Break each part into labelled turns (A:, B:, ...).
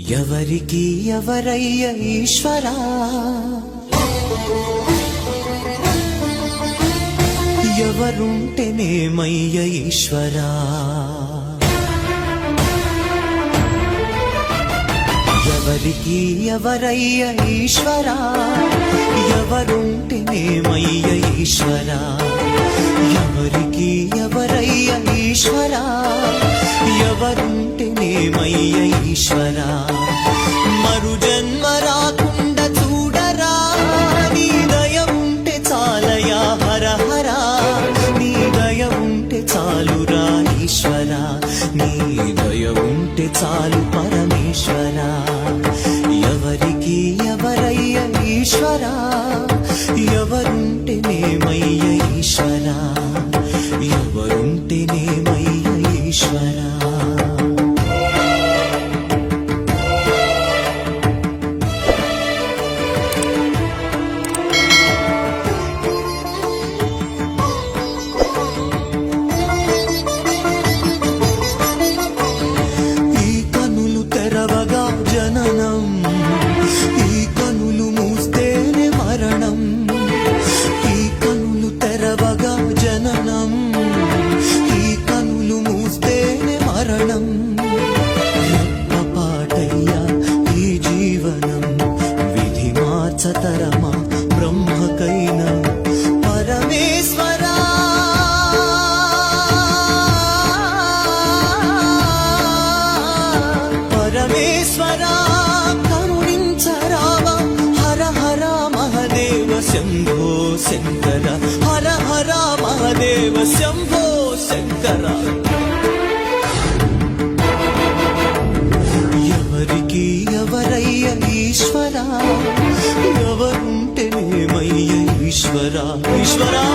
A: ఎవరికి ఎవరయ్య ఈశ్వరా, ఎవరుంటేనేమయ్య ఈశ్వరా, ఎవరికి ఎవరయ్య ఈశ్వరా, ఎవరుంటేనేమయ్య ఈశ్వరా, ఎవరికి ఎవరయ్య ఈశ్వరా, ఎవరుంటేనేమయ్య ఈశ్వరా, మరు జన్మ రాకుండా చూడరా, నీ దయ ఉంటే చాలయా హర హర, నీ దయ ఉంటే చాలురా ఈశ్వరా, నీ దయ ఉంటే చాలు పరమేశ్వరా, ఎవరికి ఎవరయ్య ఈశ్వరా, ఎవరుంటేనేమయ్య ఈశ్వరా, ఎవరుంటేనేమయ్య ఈశ్వరా. జననం ఈ కనులు మూస్తేనే మరణం, ఈ కనులు తెరవగా జననం, ఈ కనులు మూస్తేనే మరణం, పాటయ్యా ఈ జీవనం, విధి మార్చతరమా బ్రహ్మకైనా పరమేశ్వరా, పరమేశ్వరా కరుణించరావా, హర హర మహదేవ శంభో శంకర, హర హర మహదేవ శంభో శంకర. ఎవరికి ఎవరయ్య ఈశ్వరా, ఎవరుంటేనేమయ్య ఈశ్వరా, ఈశ్వరా.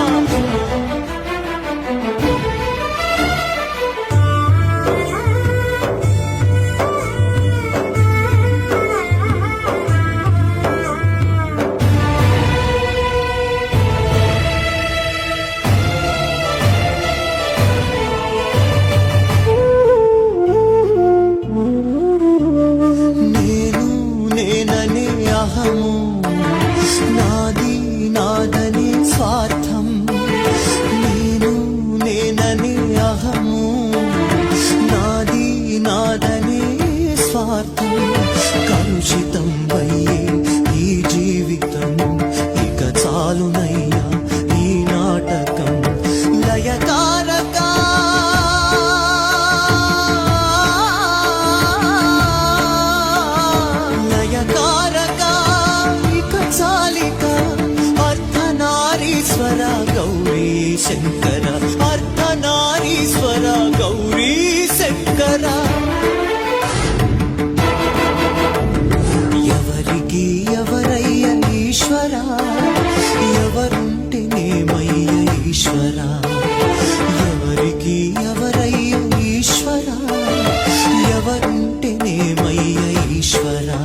A: నాది నాదని స్వార్థం, నేను నేనని అహము, నాది నాదని స్వార్థం, కలుషితం వయ్యే ఈ జీవితం, ఇక చాలునయ్యా ఈ నాటకం, లయకారక గౌరీ శంకర, అర్ధనారీశ్వర గౌరీ శంకర. ఎవరికి ఎవరయ్య ఈశ్వరా, ఎవరుంటేనేమయ్య ఈశ్వరా, ఎవరికి ఎవరయ్య ఈశ్వరా, ఎవరుంటేనేమయ్య ఈశ్వరా,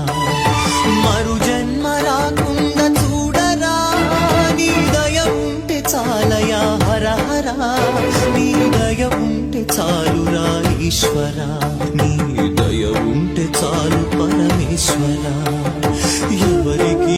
A: మరు జన్మ రాకుండా చూడరా, నీ దయ చాలయా హర హర, నీ దయ ఉంటే చాలురా ఈశ్వరా.